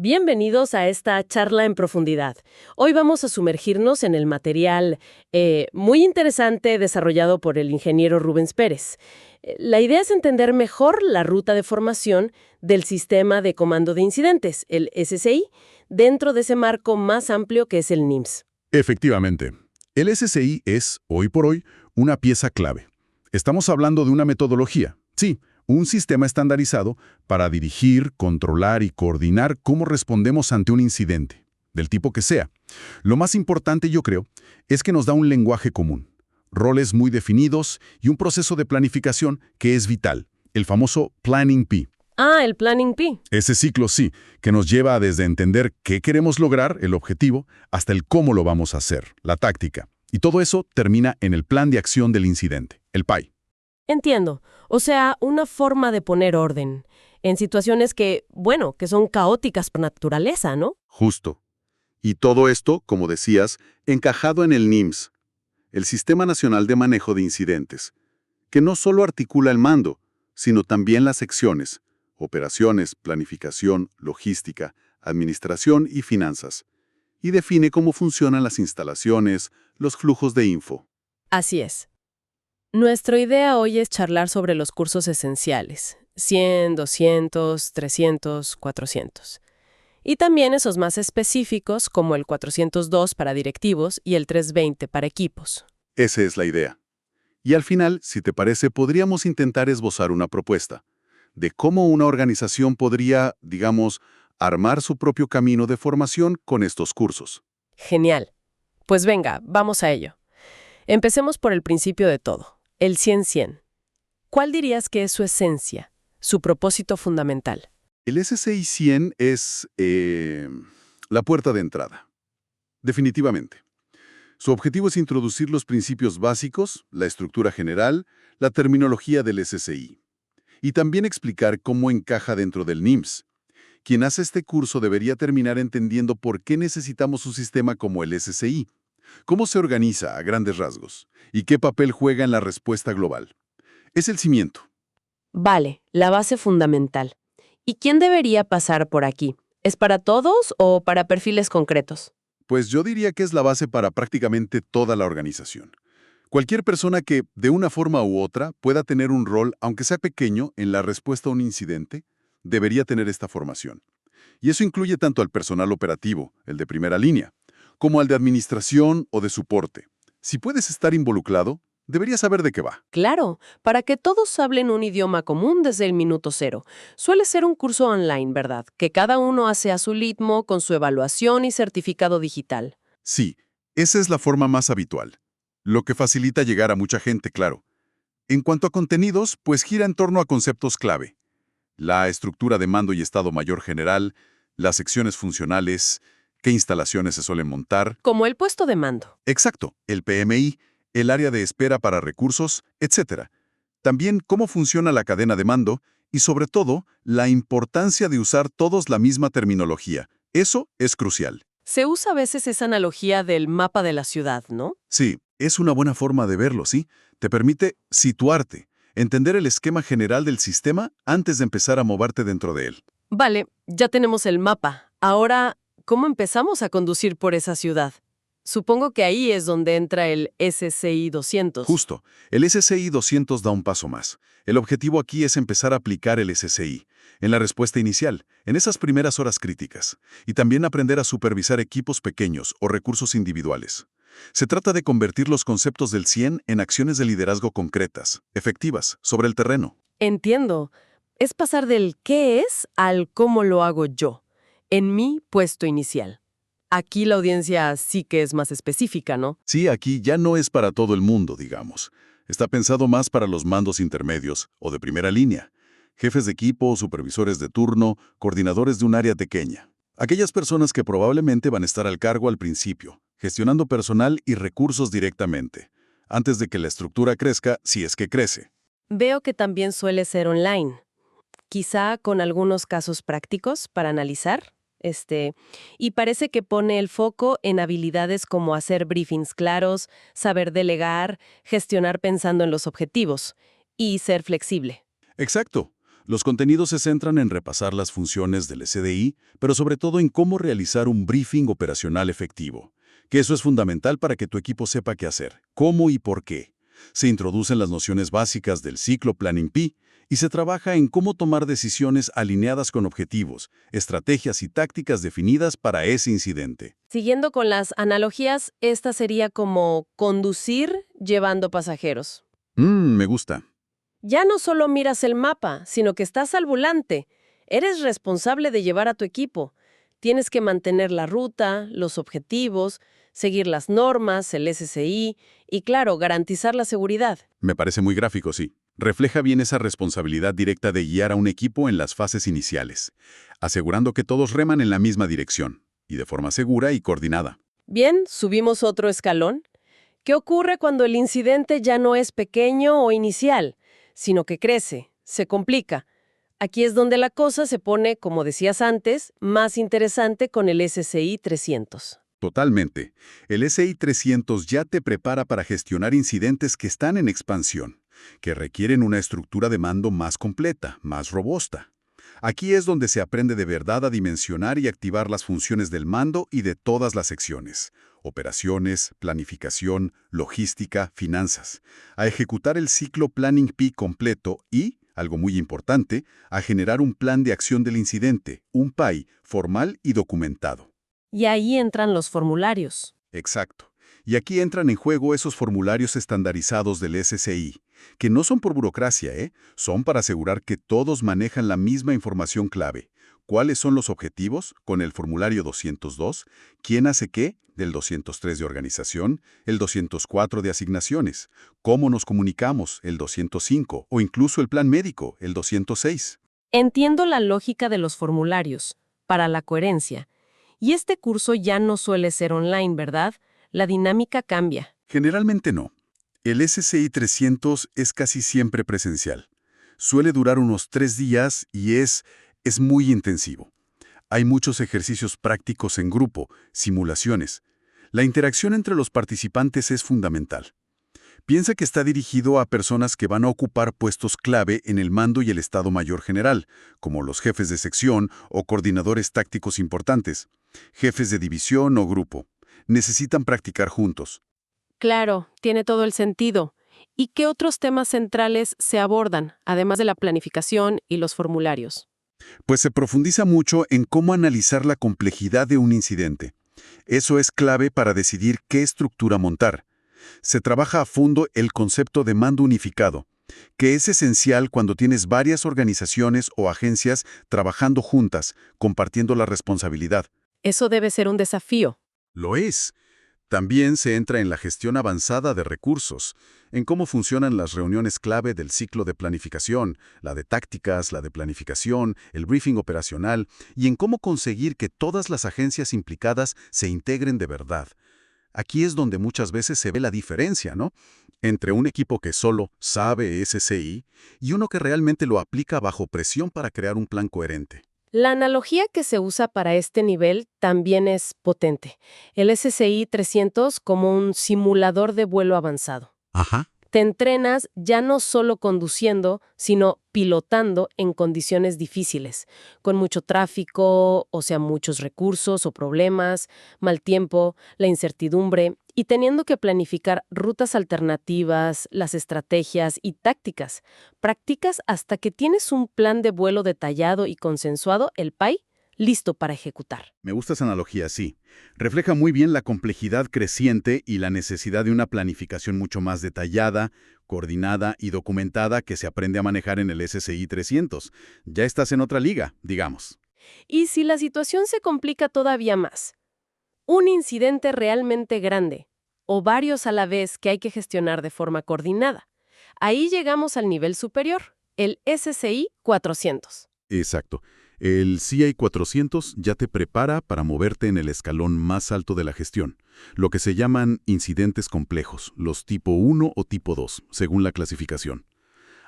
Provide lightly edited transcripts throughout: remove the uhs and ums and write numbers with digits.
Bienvenidos a esta charla en profundidad. Hoy vamos a sumergirnos en el material muy interesante desarrollado por el ingeniero Rubens Pérez. La idea es entender mejor la ruta de formación del sistema de comando de incidentes, el SCI, dentro de ese marco más amplio que es el NIMS. Efectivamente, el SCI es, hoy por hoy, una pieza clave. Estamos hablando de una metodología, sí, un sistema estandarizado para dirigir, controlar y coordinar cómo respondemos ante un incidente, del tipo que sea. Lo más importante, yo creo, es que nos da un lenguaje común, roles muy definidos y un proceso de planificación que es vital, el famoso Planning P. Ah, el Planning P. Ese ciclo sí, que nos lleva desde entender qué queremos lograr, el objetivo, hasta el cómo lo vamos a hacer, la táctica. Y todo eso termina en el plan de acción del incidente, el PAI. Entiendo. O sea, una forma de poner orden en situaciones que son caóticas por naturaleza, ¿no? Justo. Y todo esto, como decías, encajado en el NIMS, el Sistema Nacional de Manejo de Incidentes, que no solo articula el mando, sino también las secciones, operaciones, planificación, logística, administración y finanzas, y define cómo funcionan las instalaciones, los flujos de info. Así es. Nuestra idea hoy es charlar sobre los cursos esenciales, 100, 200, 300, 400. Y también esos más específicos como el 402 para directivos y el 320 para equipos. Esa es la idea. Y al final, si te parece, podríamos intentar esbozar una propuesta de cómo una organización podría, digamos, armar su propio camino de formación con estos cursos. Genial. Pues venga, vamos a ello. Empecemos por el principio de todo, el 100-100. ¿Cuál dirías que es su esencia, su propósito fundamental? El SCI 100 es la puerta de entrada. Definitivamente. Su objetivo es introducir los principios básicos, la estructura general, la terminología del SCI. Y también explicar cómo encaja dentro del NIMS. Quien hace este curso debería terminar entendiendo por qué necesitamos un sistema como el SCI, cómo se organiza a grandes rasgos y qué papel juega en la respuesta global. Es el cimiento. Vale, la base fundamental. ¿Y quién debería pasar por aquí? ¿Es para todos o para perfiles concretos? Pues yo diría que es la base para prácticamente toda la organización. Cualquier persona que, de una forma u otra, pueda tener un rol, aunque sea pequeño, en la respuesta a un incidente, debería tener esta formación. Y eso incluye tanto al personal operativo, el de primera línea, como al de administración o de soporte. Si puedes estar involucrado, deberías saber de qué va. Claro, para que todos hablen un idioma común desde el minuto cero. Suele ser un curso online, ¿verdad? Que cada uno hace a su ritmo con su evaluación y certificado digital. Sí, esa es la forma más habitual. Lo que facilita llegar a mucha gente, claro. En cuanto a contenidos, pues gira en torno a conceptos clave. La estructura de mando y estado mayor general, las secciones funcionales, qué instalaciones se suelen montar. Como el puesto de mando. Exacto, el PMI, el área de espera para recursos, etc. También cómo funciona la cadena de mando y, sobre todo, la importancia de usar todos la misma terminología. Eso es crucial. Se usa a veces esa analogía del mapa de la ciudad, ¿no? Sí, es una buena forma de verlo, ¿sí? Te permite situarte, entender el esquema general del sistema antes de empezar a moverte dentro de él. Vale, ya tenemos el mapa. Ahora, ¿cómo empezamos a conducir por esa ciudad? Supongo que ahí es donde entra el SCI 200. Justo, el SCI 200 da un paso más. El objetivo aquí es empezar a aplicar el SCI, en la respuesta inicial, en esas primeras horas críticas, y también aprender a supervisar equipos pequeños o recursos individuales. Se trata de convertir los conceptos del 100 en acciones de liderazgo concretas, efectivas, sobre el terreno. Entiendo. Es pasar del qué es al cómo lo hago yo, en mi puesto inicial. Aquí la audiencia sí que es más específica, ¿no? Sí, aquí ya no es para todo el mundo, digamos. Está pensado más para los mandos intermedios o de primera línea, jefes de equipo, supervisores de turno, coordinadores de un área pequeña. Aquellas personas que probablemente van a estar al cargo al principio, gestionando personal y recursos directamente, antes de que la estructura crezca, si es que crece. Veo que también suele ser online, quizá con algunos casos prácticos para analizar. Y parece que pone el foco en habilidades como hacer briefings claros, saber delegar, gestionar pensando en los objetivos y ser flexible. Exacto. Los contenidos se centran en repasar las funciones del SDI, pero sobre todo en cómo realizar un briefing operacional efectivo, que eso es fundamental para que tu equipo sepa qué hacer, cómo y por qué. Se introducen las nociones básicas del ciclo Planning P y se trabaja en cómo tomar decisiones alineadas con objetivos, estrategias y tácticas definidas para ese incidente. Siguiendo con las analogías, esta sería como conducir llevando pasajeros. Me gusta. Ya no solo miras el mapa, sino que estás al volante. Eres responsable de llevar a tu equipo. Tienes que mantener la ruta, los objetivos, seguir las normas, el SSI y, claro, garantizar la seguridad. Me parece muy gráfico, sí. Refleja bien esa responsabilidad directa de guiar a un equipo en las fases iniciales, asegurando que todos reman en la misma dirección, y de forma segura y coordinada. Bien, subimos otro escalón. ¿Qué ocurre cuando el incidente ya no es pequeño o inicial, sino que crece, se complica? Aquí es donde la cosa se pone, como decías antes, más interesante con el SCI 300. Totalmente. El SI 300 ya te prepara para gestionar incidentes que están en expansión, que requieren una estructura de mando más completa, más robusta. Aquí es donde se aprende de verdad a dimensionar y activar las funciones del mando y de todas las secciones: operaciones, planificación, logística, finanzas, a ejecutar el ciclo Planning P completo y, algo muy importante, a generar un plan de acción del incidente, un PAI, formal y documentado. Y ahí entran los formularios. Exacto. Y aquí entran en juego esos formularios estandarizados del SCI, que no son por burocracia, son para asegurar que todos manejan la misma información clave. ¿Cuáles son los objetivos? Con el formulario 202, ¿quién hace qué? Del 203 de organización, el 204 de asignaciones, ¿cómo nos comunicamos? El 205, o incluso el plan médico, el 206. Entiendo la lógica de los formularios, para la coherencia. Y este curso ya no suele ser online, ¿verdad? La dinámica cambia. Generalmente no. El SCI 300 es casi siempre presencial. Suele durar unos 3 días y es muy intensivo. Hay muchos ejercicios prácticos en grupo, simulaciones. La interacción entre los participantes es fundamental. Piensa que está dirigido a personas que van a ocupar puestos clave en el mando y el Estado Mayor General, como los jefes de sección o coordinadores tácticos importantes, jefes de división o grupo. Necesitan practicar juntos. Claro, tiene todo el sentido. ¿Y qué otros temas centrales se abordan, además de la planificación y los formularios? Pues se profundiza mucho en cómo analizar la complejidad de un incidente. Eso es clave para decidir qué estructura montar. Se trabaja a fondo el concepto de mando unificado, que es esencial cuando tienes varias organizaciones o agencias trabajando juntas, compartiendo la responsabilidad. Eso debe ser un desafío. Lo es. También se entra en la gestión avanzada de recursos, en cómo funcionan las reuniones clave del ciclo de planificación, la de tácticas, la de planificación, el briefing operacional, y en cómo conseguir que todas las agencias implicadas se integren de verdad. Aquí es donde muchas veces se ve la diferencia, ¿no? Entre un equipo que solo sabe SCI y uno que realmente lo aplica bajo presión para crear un plan coherente. La analogía que se usa para este nivel también es potente. El SCI 300 como un simulador de vuelo avanzado. Ajá. Te entrenas ya no solo conduciendo, sino pilotando en condiciones difíciles, con mucho tráfico, o sea, muchos recursos o problemas, mal tiempo, la incertidumbre, y teniendo que planificar rutas alternativas, las estrategias y tácticas. Practicas hasta que tienes un plan de vuelo detallado y consensuado, el PAI, listo para ejecutar. Me gusta esa analogía, sí. Refleja muy bien la complejidad creciente y la necesidad de una planificación mucho más detallada, coordinada y documentada que se aprende a manejar en el SCI 300. Ya estás en otra liga, digamos. Y si la situación se complica todavía más, un incidente realmente grande, o varios a la vez que hay que gestionar de forma coordinada, ahí llegamos al nivel superior, el SCI 400. Exacto. El CI 400 ya te prepara para moverte en el escalón más alto de la gestión, lo que se llaman incidentes complejos, los tipo 1 o tipo 2, según la clasificación.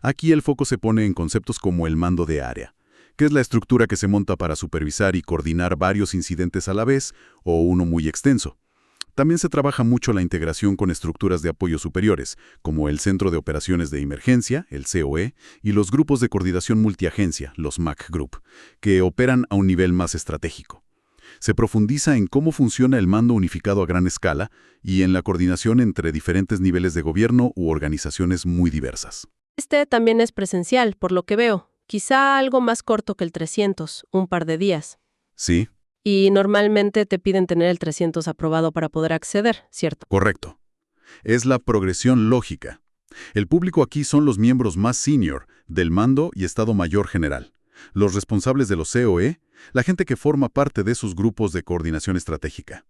Aquí el foco se pone en conceptos como el mando de área, que es la estructura que se monta para supervisar y coordinar varios incidentes a la vez o uno muy extenso. También se trabaja mucho la integración con estructuras de apoyo superiores, como el Centro de Operaciones de Emergencia, el COE, y los grupos de coordinación multiagencia, los MAC Group, que operan a un nivel más estratégico. Se profundiza en cómo funciona el mando unificado a gran escala y en la coordinación entre diferentes niveles de gobierno u organizaciones muy diversas. Este también es presencial, por lo que veo. Quizá algo más corto que el 300, un par de días. Sí, Y normalmente te piden tener el 300 aprobado para poder acceder, ¿cierto? correcto. Es la progresión lógica. El público aquí son los miembros más senior del mando y Estado Mayor General, los responsables de los COE, la gente que forma parte de sus grupos de coordinación estratégica.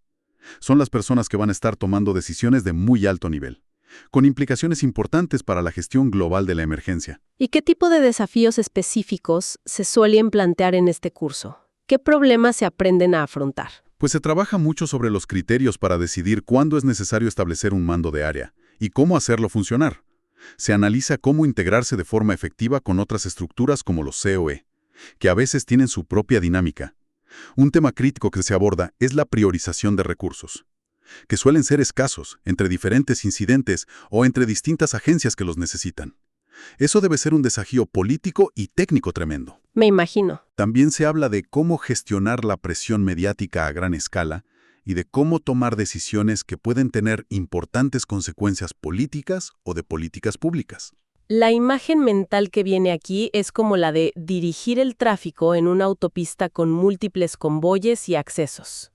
Son las personas que van a estar tomando decisiones de muy alto nivel, con implicaciones importantes para la gestión global de la emergencia. ¿Y qué tipo de desafíos específicos se suelen plantear en este curso? ¿Qué problemas se aprenden a afrontar? Pues se trabaja mucho sobre los criterios para decidir cuándo es necesario establecer un mando de área y cómo hacerlo funcionar. Se analiza cómo integrarse de forma efectiva con otras estructuras como los COE, que a veces tienen su propia dinámica. Un tema crítico que se aborda es la priorización de recursos, que suelen ser escasos entre diferentes incidentes o entre distintas agencias que los necesitan. Eso debe ser un desafío político y técnico tremendo. Me imagino. También se habla de cómo gestionar la presión mediática a gran escala y de cómo tomar decisiones que pueden tener importantes consecuencias políticas o de políticas públicas. La imagen mental que viene aquí es como la de dirigir el tráfico en una autopista con múltiples convoyes y accesos.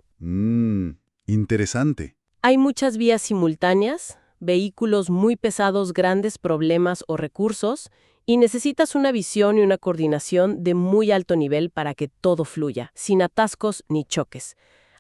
Interesante. Hay muchas vías simultáneas, vehículos muy pesados, grandes problemas o recursos, y necesitas una visión y una coordinación de muy alto nivel para que todo fluya, sin atascos ni choques,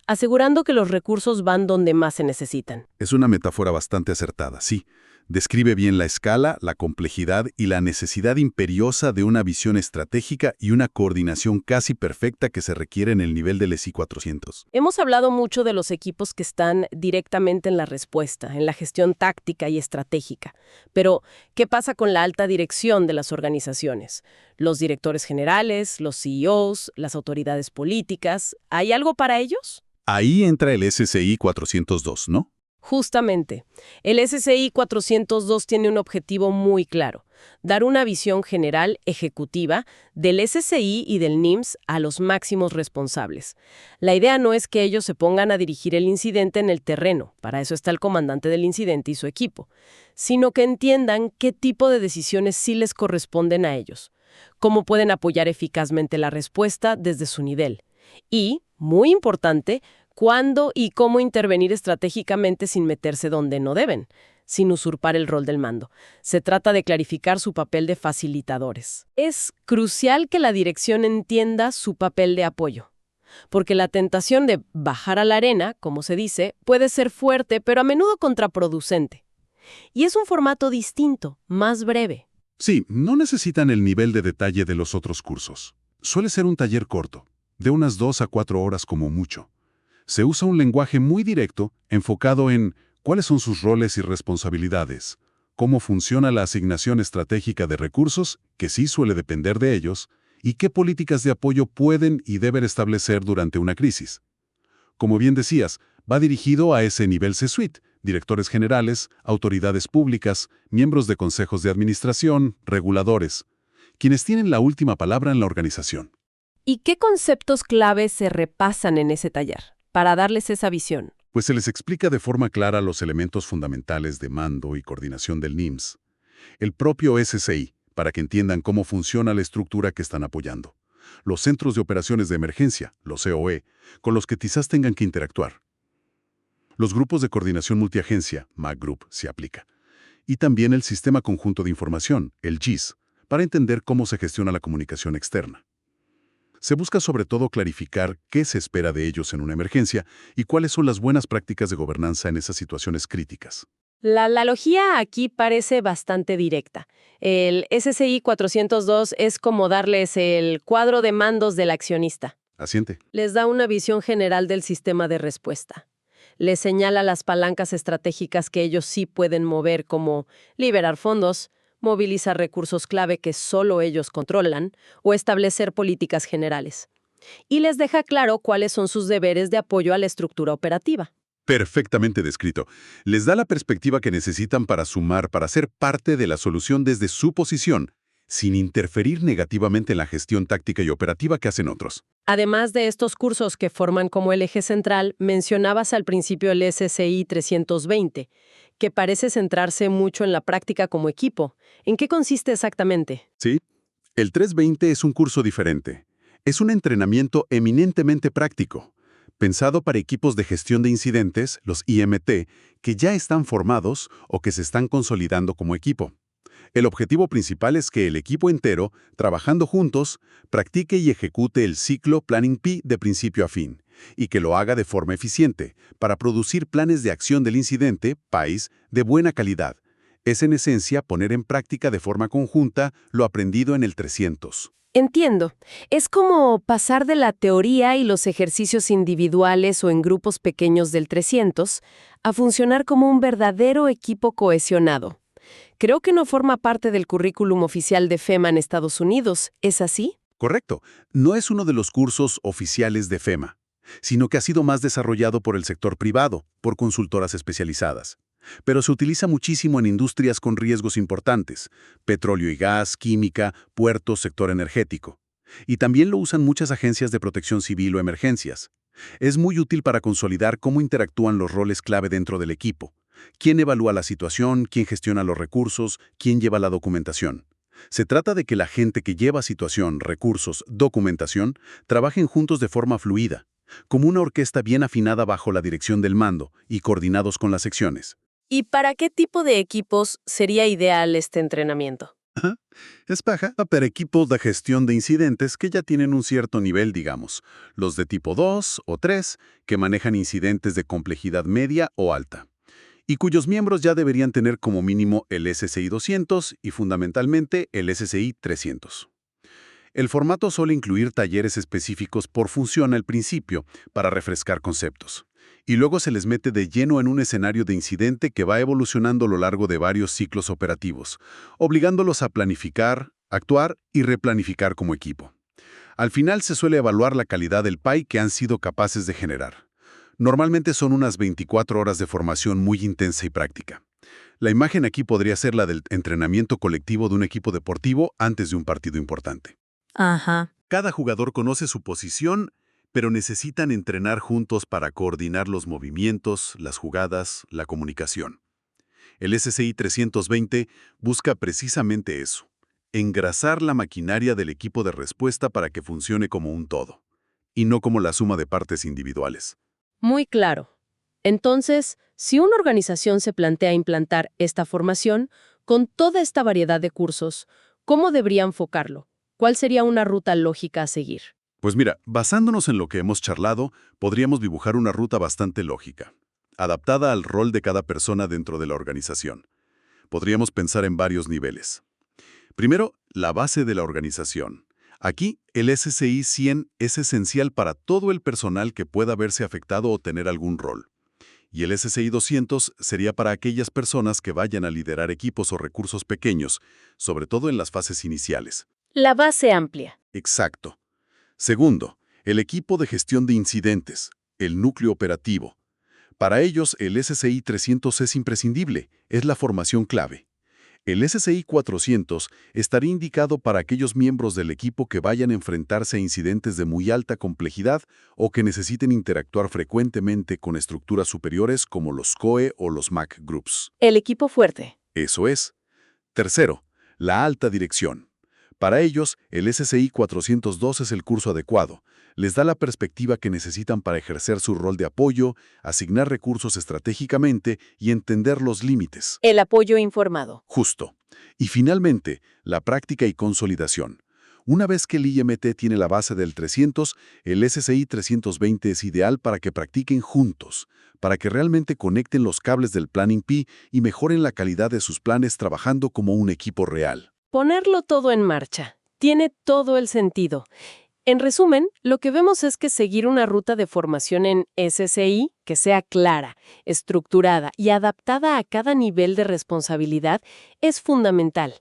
asegurando que los recursos van donde más se necesitan. Es una metáfora bastante acertada, sí. Describe bien la escala, la complejidad y la necesidad imperiosa de una visión estratégica y una coordinación casi perfecta que se requiere en el nivel del ESI 400. Hemos hablado mucho de los equipos que están directamente en la respuesta, en la gestión táctica y estratégica. Pero, ¿qué pasa con la alta dirección de las organizaciones? Los directores generales, los CEOs, las autoridades políticas, ¿hay algo para ellos? Ahí entra el SCI 402, ¿no? Justamente, el SCI 402 tiene un objetivo muy claro: dar una visión general ejecutiva del SCI y del NIMS a los máximos responsables. La idea no es que ellos se pongan a dirigir el incidente en el terreno, para eso está el comandante del incidente y su equipo, sino que entiendan qué tipo de decisiones sí les corresponden a ellos, cómo pueden apoyar eficazmente la respuesta desde su nivel y, muy importante, cuándo y cómo intervenir estratégicamente sin meterse donde no deben, sin usurpar el rol del mando. Se trata de clarificar su papel de facilitadores. Es crucial que la dirección entienda su papel de apoyo, porque la tentación de bajar a la arena, como se dice, puede ser fuerte, pero a menudo contraproducente. Y es un formato distinto, más breve. Sí, no necesitan el nivel de detalle de los otros cursos. Suele ser un taller corto, de unas 2 a 4 horas como mucho. Se usa un lenguaje muy directo, enfocado en cuáles son sus roles y responsabilidades, cómo funciona la asignación estratégica de recursos, que sí suele depender de ellos, y qué políticas de apoyo pueden y deben establecer durante una crisis. Como bien decías, va dirigido a ese nivel C-suite, directores generales, autoridades públicas, miembros de consejos de administración, reguladores, quienes tienen la última palabra en la organización. ¿Y qué conceptos claves se repasan en ese taller para darles esa visión? Pues se les explica de forma clara los elementos fundamentales de mando y coordinación del NIMS, el propio SCI, para que entiendan cómo funciona la estructura que están apoyando, los centros de operaciones de emergencia, los COE, con los que quizás tengan que interactuar. Los grupos de coordinación multiagencia, MAC Group, se aplica. Y también el Sistema Conjunto de Información, el GIS, para entender cómo se gestiona la comunicación externa. Se busca sobre todo clarificar qué se espera de ellos en una emergencia y cuáles son las buenas prácticas de gobernanza en esas situaciones críticas. La analogía aquí parece bastante directa. El SCI 402 es como darles el cuadro de mandos del accionista. Asiente. Les da una visión general del sistema de respuesta. Les señala las palancas estratégicas que ellos sí pueden mover, como liberar fondos, movilizar recursos clave que solo ellos controlan o establecer políticas generales. Y les deja claro cuáles son sus deberes de apoyo a la estructura operativa. Perfectamente descrito. Les da la perspectiva que necesitan para sumar, para ser parte de la solución desde su posición, sin interferir negativamente en la gestión táctica y operativa que hacen otros. Además de estos cursos que forman como el eje central, mencionabas al principio el SCI 320, que parece centrarse mucho en la práctica como equipo. ¿En qué consiste exactamente? ¿Sí? El 320 es un curso diferente. Es un entrenamiento eminentemente práctico, pensado para equipos de gestión de incidentes, los IMT, que ya están formados o que se están consolidando como equipo. El objetivo principal es que el equipo entero, trabajando juntos, practique y ejecute el ciclo Planning P de principio a fin, y que lo haga de forma eficiente, para producir planes de acción del incidente, PAIs, de buena calidad. Es en esencia poner en práctica de forma conjunta lo aprendido en el 300. Entiendo. Es como pasar de la teoría y los ejercicios individuales o en grupos pequeños del 300 a funcionar como un verdadero equipo cohesionado. Creo que no forma parte del currículum oficial de FEMA en Estados Unidos. ¿Es así? Correcto. No es uno de los cursos oficiales de FEMA, sino que ha sido más desarrollado por el sector privado, por consultoras especializadas. Pero se utiliza muchísimo en industrias con riesgos importantes: petróleo y gas, química, puertos, sector energético. Y también lo usan muchas agencias de protección civil o emergencias. Es muy útil para consolidar cómo interactúan los roles clave dentro del equipo. ¿Quién evalúa la situación? ¿Quién gestiona los recursos? ¿Quién lleva la documentación? Se trata de que la gente que lleva situación, recursos, documentación, trabajen juntos de forma fluida, como una orquesta bien afinada bajo la dirección del mando y coordinados con las secciones. ¿Y para qué tipo de equipos sería ideal este entrenamiento? Es para equipos de gestión de incidentes que ya tienen un cierto nivel, digamos, los de tipo 2 o 3, que manejan incidentes de complejidad media o alta, y cuyos miembros ya deberían tener como mínimo el SCI 200 y fundamentalmente el SCI 300. El formato suele incluir talleres específicos por función al principio para refrescar conceptos, y luego se les mete de lleno en un escenario de incidente que va evolucionando a lo largo de varios ciclos operativos, obligándolos a planificar, actuar y replanificar como equipo. Al final se suele evaluar la calidad del PAI que han sido capaces de generar. Normalmente son unas 24 horas de formación muy intensa y práctica. La imagen aquí podría ser la del entrenamiento colectivo de un equipo deportivo antes de un partido importante. Ajá. Cada jugador conoce su posición, pero necesitan entrenar juntos para coordinar los movimientos, las jugadas, la comunicación. El SCI 320 busca precisamente eso: engrasar la maquinaria del equipo de respuesta para que funcione como un todo, y no como la suma de partes individuales. Muy claro. Entonces, si una organización se plantea implantar esta formación, con toda esta variedad de cursos, ¿cómo debería enfocarlo? ¿Cuál sería una ruta lógica a seguir? Pues mira, basándonos en lo que hemos charlado, podríamos dibujar una ruta bastante lógica, adaptada al rol de cada persona dentro de la organización. Podríamos pensar en varios niveles. Primero, la base de la organización. Aquí, el SCI 100 es esencial para todo el personal que pueda verse afectado o tener algún rol. Y el SCI 200 sería para aquellas personas que vayan a liderar equipos o recursos pequeños, sobre todo en las fases iniciales. La base amplia. Exacto. Segundo, el equipo de gestión de incidentes, el núcleo operativo. Para ellos, el SCI 300 es imprescindible, es la formación clave. El SCI 400 estaría indicado para aquellos miembros del equipo que vayan a enfrentarse a incidentes de muy alta complejidad o que necesiten interactuar frecuentemente con estructuras superiores como los COE o los MAC Groups. El equipo fuerte. Eso es. Tercero, la alta dirección. Para ellos, el SCI 402 es el curso adecuado. Les da la perspectiva que necesitan para ejercer su rol de apoyo, asignar recursos estratégicamente y entender los límites. El apoyo informado. Justo. Y finalmente, la práctica y consolidación. Una vez que el IMT tiene la base del 300, el SCI 320 es ideal para que practiquen juntos, para que realmente conecten los cables del Planning P y mejoren la calidad de sus planes trabajando como un equipo real. Ponerlo todo en marcha. Tiene todo el sentido. En resumen, lo que vemos es que seguir una ruta de formación en SCI que sea clara, estructurada y adaptada a cada nivel de responsabilidad es fundamental.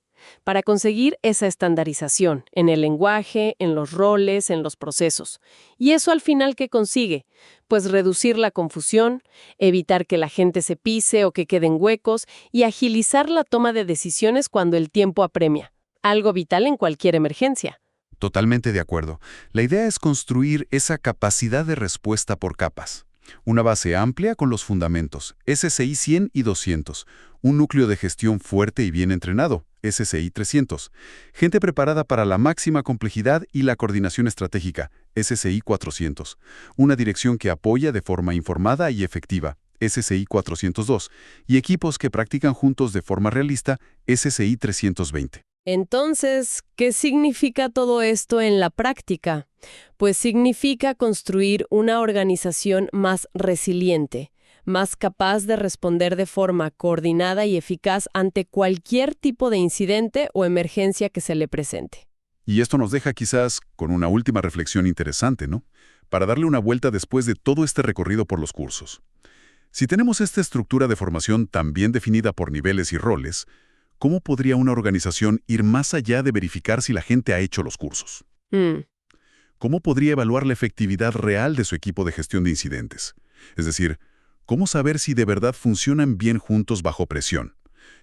para conseguir esa estandarización en el lenguaje, en los roles, en los procesos. ¿Y eso al final qué consigue? Pues reducir la confusión, evitar que la gente se pise o que queden huecos y agilizar la toma de decisiones cuando el tiempo apremia. Algo vital en cualquier emergencia. Totalmente de acuerdo. La idea es construir esa capacidad de respuesta por capas. Una base amplia con los fundamentos, SCI 100 y 200. Un núcleo de gestión fuerte y bien entrenado, SCI 300. Gente preparada para la máxima complejidad y la coordinación estratégica, SCI 400. Una dirección que apoya de forma informada y efectiva, SCI 402. Y equipos que practican juntos de forma realista, SCI 320. Entonces, ¿qué significa todo esto en la práctica? Pues significa construir una organización más resiliente, más capaz de responder de forma coordinada y eficaz ante cualquier tipo de incidente o emergencia que se le presente. Y esto nos deja quizás con una última reflexión interesante, ¿no? Para darle una vuelta después de todo este recorrido por los cursos. Si tenemos esta estructura de formación tan bien definida por niveles y roles, ¿cómo podría una organización ir más allá de verificar si la gente ha hecho los cursos? ¿Cómo podría evaluar la efectividad real de su equipo de gestión de incidentes? Es decir, ¿cómo saber si de verdad funcionan bien juntos bajo presión?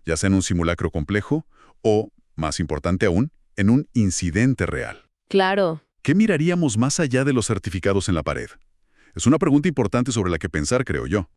Ya sea en un simulacro complejo o, más importante aún, en un incidente real. Claro. ¿Qué miraríamos más allá de los certificados en la pared? Es una pregunta importante sobre la que pensar, creo yo.